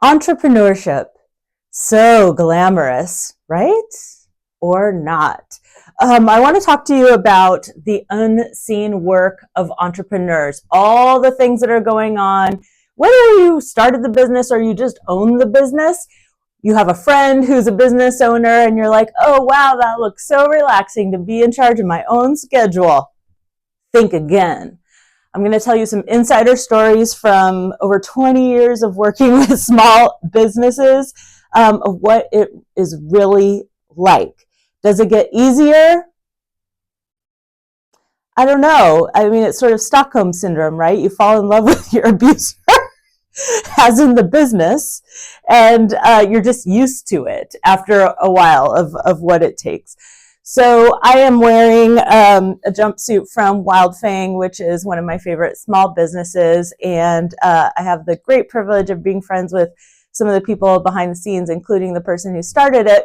Entrepreneurship, so glamorous, right? Or not? I want to talk to you about the unseen work of entrepreneurs, all the things that are going on, whether you started the business or you just own the business. You have a friend who's a business owner and you're like, oh, wow, that looks so relaxing to be in charge of my own schedule. Think again. I'm going to tell you some insider stories from over 20 years of working with small businesses of what it is really like. Does it get easier? I don't know. I mean, it's sort of Stockholm syndrome, right? You fall in love with your abuser, as in the business, and you're just used to it after a while of what it takes. So I am wearing a jumpsuit from Wild Fang, which is one of my favorite small businesses. And I have the great privilege of being friends with some of the people behind the scenes, including the person who started it.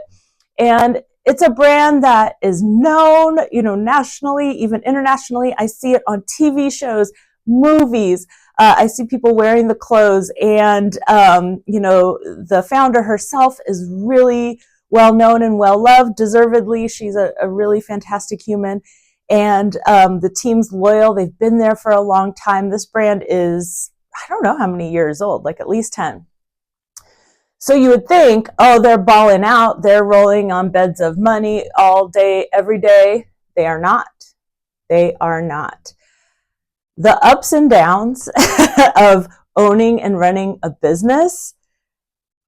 And it's a brand that is known, nationally, even internationally. I see it on TV shows, movies. I see people wearing the clothes, and the founder herself is really well known and well loved, deservedly. She's a really fantastic human, and the team's loyal. They've been there for a long time. This brand is, I don't know how many years old, like at least 10. So you would think, oh, they're balling out, they're rolling on beds of money all day, every day. They are not. They are not. The ups and downs of owning and running a business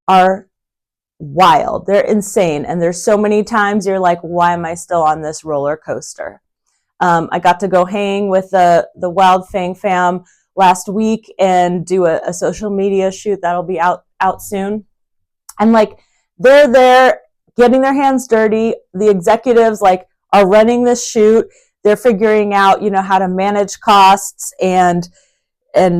are wild. They're insane. And there's so many times you're like, why am I still on this roller coaster? I got to go hang with the Wild Fang fam last week and do a social media shoot that'll be out soon. And like, they're there getting their hands dirty. The executives like are running this shoot. They're figuring out, how to manage costs and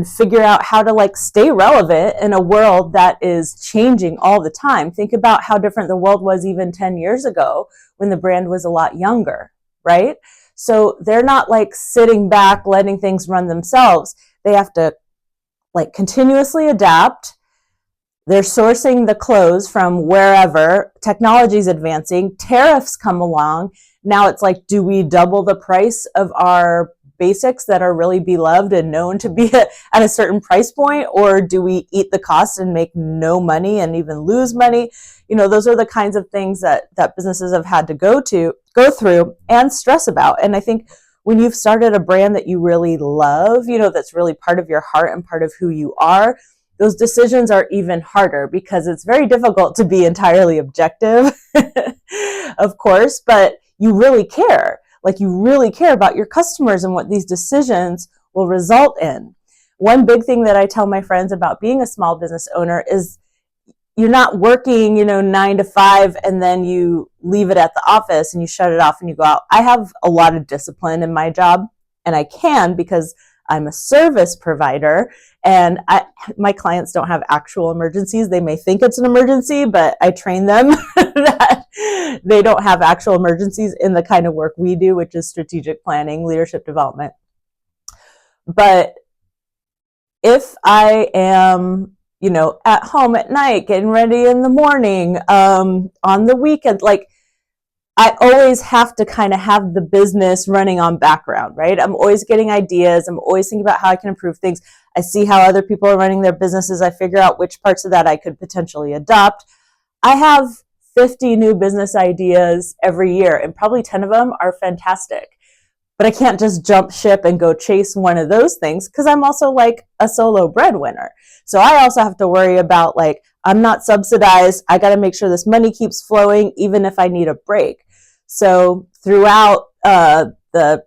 figure out how to like stay relevant in a world that is changing all the time. Think about how different the world was even 10 years ago when the brand was a lot younger, right? So they're not like sitting back, letting things run themselves. They have to like continuously adapt. They're sourcing the clothes from wherever. Technology's advancing. Tariffs come along. Now it's like, do we double the price of our basics that are really beloved and known to be at a certain price point, or do we eat the cost and make no money and even lose money? Those are the kinds of things that businesses have had to go through and stress about. And I think when you've started a brand that you really love, that's really part of your heart and part of who you are, those decisions are even harder because it's very difficult to be entirely objective, of course, but you really care. Like, you really care about your customers and what these decisions will result in. One big thing that I tell my friends about being a small business owner is you're not working, 9 to 5, and then you leave it at the office and you shut it off and you go out. I have a lot of discipline in my job, and I can because I'm a service provider, and my clients don't have actual emergencies. They may think it's an emergency, but I train them that they don't have actual emergencies in the kind of work we do, which is strategic planning, leadership development. But if I am, at home at night, getting ready in the morning, on the weekend, like, I always have to kind of have the business running on background, right? I'm always getting ideas. I'm always thinking about how I can improve things. I see how other people are running their businesses. I figure out which parts of that I could potentially adopt. I have 50 new business ideas every year, and probably 10 of them are fantastic. But I can't just jump ship and go chase one of those things because I'm also like a solo breadwinner. So I also have to worry about, like, I'm not subsidized. I got to make sure this money keeps flowing even if I need a break. So throughout the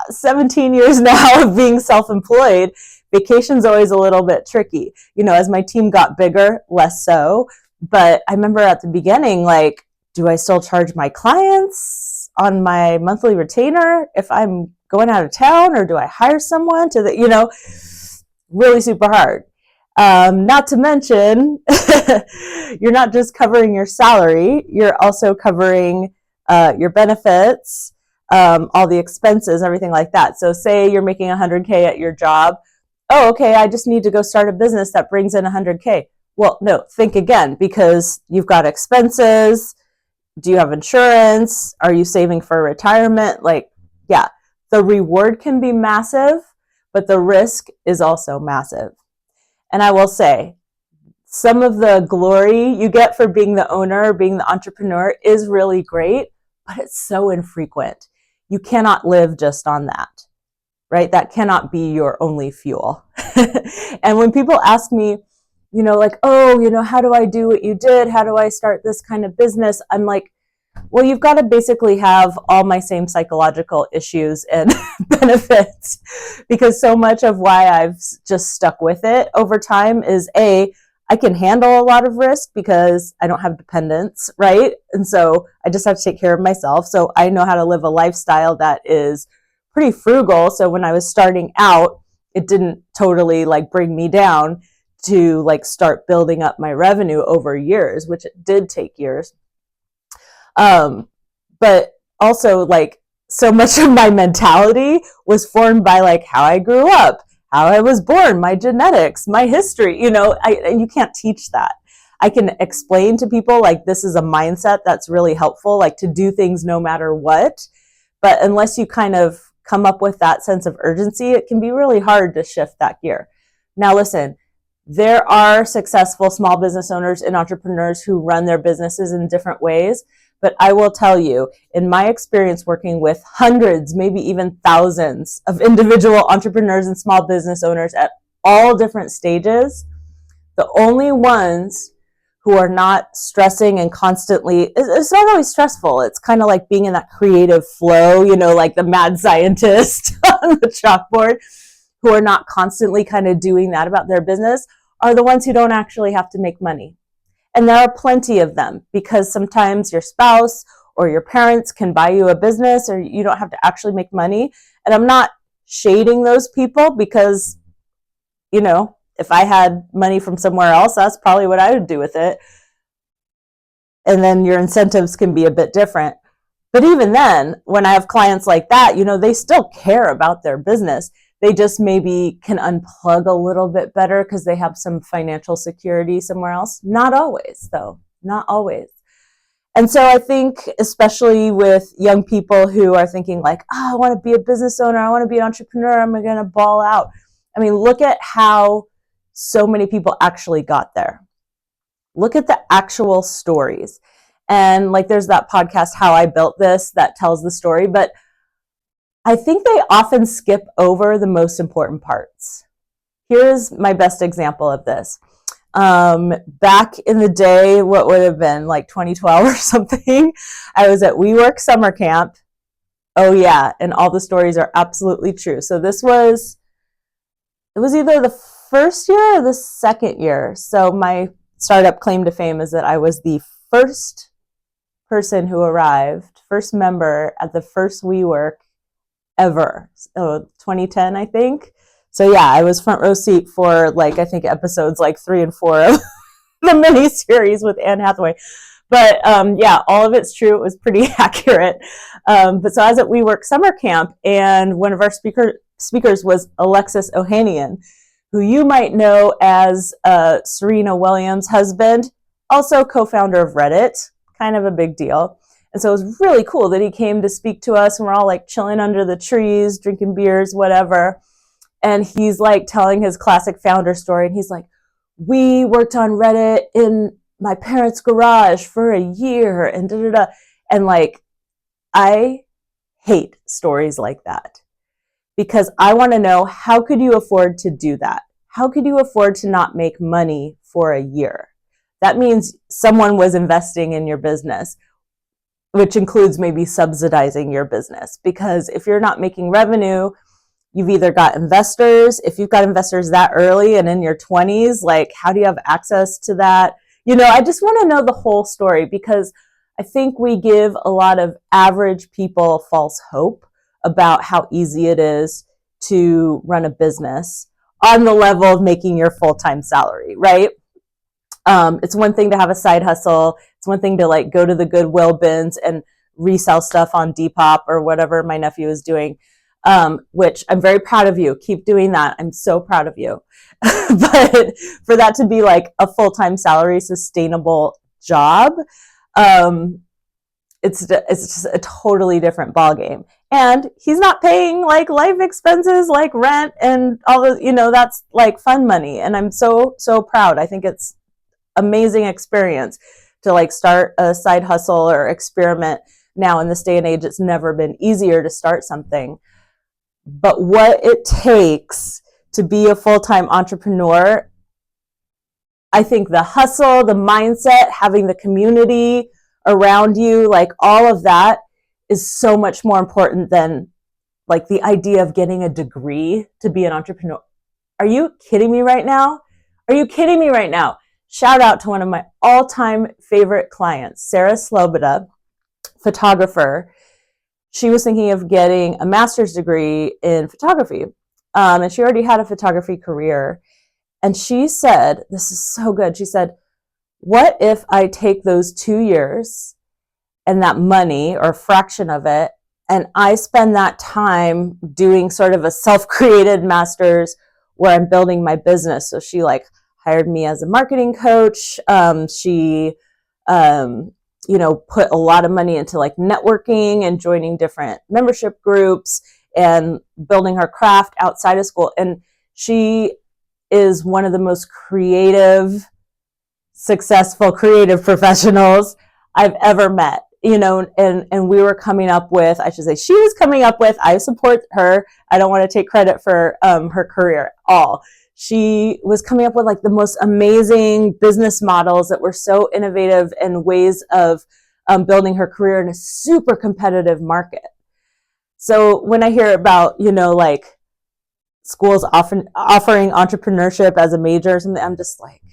17 years now of being self-employed, vacation's always a little bit tricky. As my team got bigger, less so. But I remember at the beginning, like, do I still charge my clients on my monthly retainer if I'm going out of town, or do I hire someone really super hard. Not to mention, you're not just covering your salary, you're also covering your benefits, all the expenses, everything like that. So say you're making $100K at your job. Oh, okay, I just need to go start a business that brings in $100K. Well, no, think again, because you've got expenses. Do you have insurance? Are you saving for retirement? Like, yeah, the reward can be massive, but the risk is also massive. And I will say, some of the glory you get for being the owner, being the entrepreneur is really great, but it's so infrequent. You cannot live just on that, right? That cannot be your only fuel. And when people ask me, like, oh, how do I do what you did? How do I start this kind of business? I'm like, well, you've got to basically have all my same psychological issues and benefits, because so much of why I've just stuck with it over time is I can handle a lot of risk because I don't have dependents, right? And so I just have to take care of myself. So I know how to live a lifestyle that is pretty frugal. So when I was starting out, it didn't totally like bring me down to like start building up my revenue over years, which it did take years. But also like so much of my mentality was formed by like how I grew up, how I was born, my genetics, my history, and you can't teach that. I can explain to people like this is a mindset that's really helpful, like to do things no matter what. But unless you kind of come up with that sense of urgency, it can be really hard to shift that gear. Now, listen, there are successful small business owners and entrepreneurs who run their businesses in different ways. But I will tell you, in my experience working with hundreds, maybe even thousands of individual entrepreneurs and small business owners at all different stages, the only ones who are not stressing and constantly, it's not always stressful. It's kind of like being in that creative flow, like the mad scientist on the chalkboard, who are not constantly kind of doing that about their business, are the ones who don't actually have to make money. And there are plenty of them, because sometimes your spouse or your parents can buy you a business, or you don't have to actually make money. And I'm not shading those people, because, if I had money from somewhere else, that's probably what I would do with it. And then your incentives can be a bit different. But even then, when I have clients like that, they still care about their business. They just maybe can unplug a little bit better because they have some financial security somewhere else. Not always, though. Not always. And so I think, especially with young people who are thinking like, I want to be a business owner, I want to be an entrepreneur, I'm going to ball out. I mean, look at how so many people actually got there. Look at the actual stories. And like there's that podcast, How I Built This, that tells the story. But I think they often skip over the most important parts. Here's my best example of this. Back in the day, what would have been like 2012 or something, I was at WeWork summer camp. Oh yeah, and all the stories are absolutely true. So it was either the first year or the second year. So my startup claim to fame is that I was the first person who arrived, first member at the first WeWork ever. So 2010, I think. So yeah, I was front row seat for like, I think episodes like 3 and 4 of the mini series with Anne Hathaway. But yeah, all of it's true. It was pretty accurate. But so I was at WeWork summer camp, and one of our speakers was Alexis Ohanian, who you might know as Serena Williams' husband, also co-founder of Reddit, kind of a big deal. And so it was really cool that he came to speak to us, and we're all like chilling under the trees, drinking beers, whatever. And he's like telling his classic founder story. And he's like, we worked on Reddit in my parents' garage for a year and da da da. And like, I hate stories like that, because I want to know, how could you afford to do that? How could you afford to not make money for a year? That means someone was investing in your business, which includes maybe subsidizing your business. Because if you're not making revenue, you've either got investors. If you've got investors that early and in your 20s, like how do you have access to that? I just want to know the whole story, because I think we give a lot of average people false hope about how easy it is to run a business on the level of making your full-time salary, right? It's one thing to have a side hustle. It's one thing to like go to the Goodwill bins and resell stuff on Depop or whatever my nephew is doing. which I'm very proud of you. Keep doing that. I'm so proud of you. But for that to be like a full-time salary, sustainable job, it's just a totally different ballgame. And he's not paying like life expenses like rent and all the, that's like fun money. And I'm so proud. I think it's amazing experience to like start a side hustle or experiment. Now in this day and age, it's never been easier to start something. But what it takes to be a full-time entrepreneur, I think the hustle, the mindset, having the community around you, like all of that is so much more important than like the idea of getting a degree to be an entrepreneur. Are you kidding me right now? Are you kidding me right now? Shout out to one of my all-time favorite clients, Sarah Slobodka, photographer. She was thinking of getting a master's degree in photography. And she already had a photography career. And she said, this is so good. She said, what if I take those 2 years and that money or a fraction of it, and I spend that time doing sort of a self-created master's where I'm building my business. So she like hired me as a marketing coach. She, put a lot of money into like networking and joining different membership groups and building her craft outside of school. And she is one of the most creative, successful, creative professionals I've ever met, and we were coming up with, I should say she was coming up with, I support her. I don't want to take credit for her career at all. She was coming up with like the most amazing business models that were so innovative and ways of building her career in a super competitive market. So when I hear about, like schools often offering entrepreneurship as a major or something, I'm just like,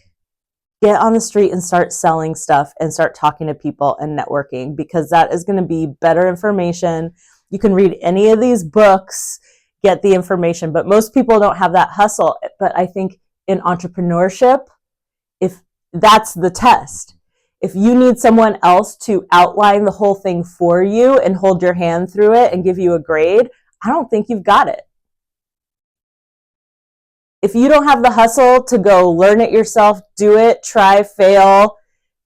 get on the street and start selling stuff and start talking to people and networking, because that is going to be better information. You can read any of these books, get the information, but most people don't have that hustle. But I think in entrepreneurship, if that's the test, if you need someone else to outline the whole thing for you and hold your hand through it and give you a grade, I don't think you've got it. If you don't have the hustle to go learn it yourself, do it, try, fail,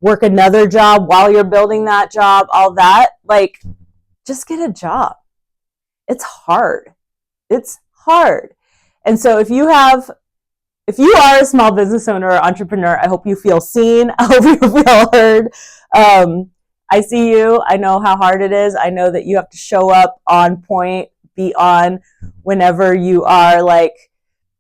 work another job while you're building that job, all that, like, just get a job. It's hard. It's hard. And so if you are a small business owner or entrepreneur, I hope you feel seen. I hope you feel heard. I see you. I know how hard it is. I know that you have to show up on point, be on whenever you are like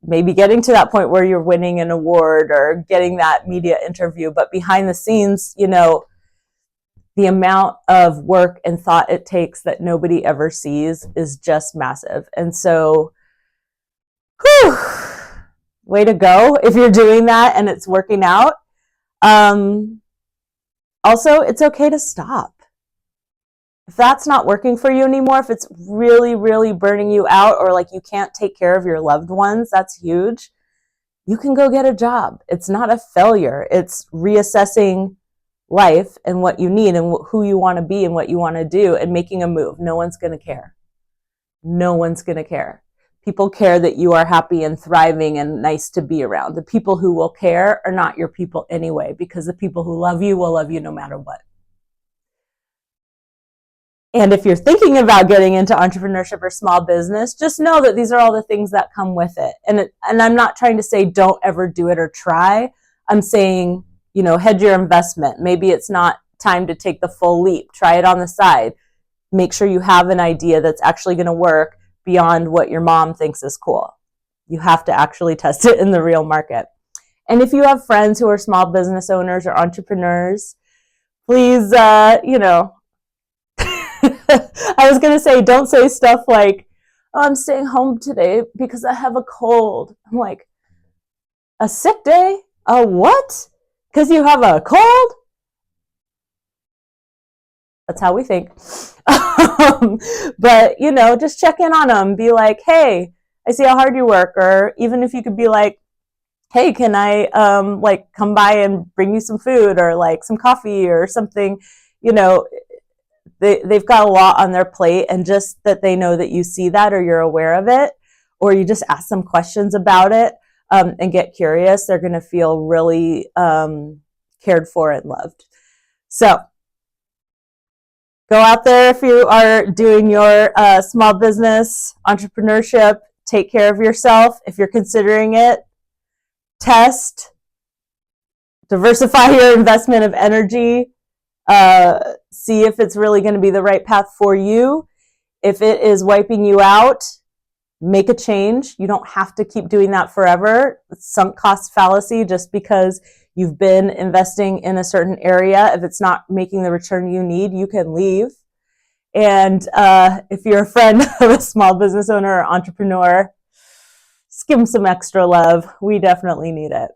maybe getting to that point where you're winning an award or getting that media interview. But behind the scenes, the amount of work and thought it takes that nobody ever sees is just massive. And so, way to go if you're doing that and it's working out. Also, it's okay to stop. If that's not working for you anymore, if it's really, really burning you out, or like you can't take care of your loved ones, that's huge. You can go get a job. It's not a failure. It's reassessing life and what you need and who you want to be and what you want to do and making a move. No one's going to care. No one's going to care. People care that you are happy and thriving and nice to be around. The people who will care are not your people anyway, because the people who love you will love you no matter what. And if you're thinking about getting into entrepreneurship or small business, just know that these are all the things that come with it. And I'm not trying to say don't ever do it or try. I'm saying, hedge your investment. Maybe it's not time to take the full leap. Try it on the side. Make sure you have an idea that's actually going to work beyond what your mom thinks is cool. You have to actually test it in the real market. And if you have friends who are small business owners or entrepreneurs, please, I was going to say, don't say stuff like, oh, I'm staying home today because I have a cold. I'm like, a sick day? A what? Because you have a cold? That's how we think. But, just check in on them. Be like, hey, I see how hard you work. Or even if you could be like, hey, can I come by and bring you some food or like some coffee or something, they've got a lot on their plate, and just that they know that you see that or you're aware of it, or you just ask them questions about it and get curious, they're going to feel really cared for and loved. So go out there if you are doing your small business entrepreneurship. Take care of yourself. If you're considering it, test, diversify your investment of energy, see if it's really going to be the right path for you. If it is wiping you out, make a change. You don't have to keep doing that forever. It's sunk cost fallacy. Just because you've been investing in a certain area, if it's not making the return you need, you can leave. And if you're a friend of a small business owner or entrepreneur, just give them some extra love. We definitely need it.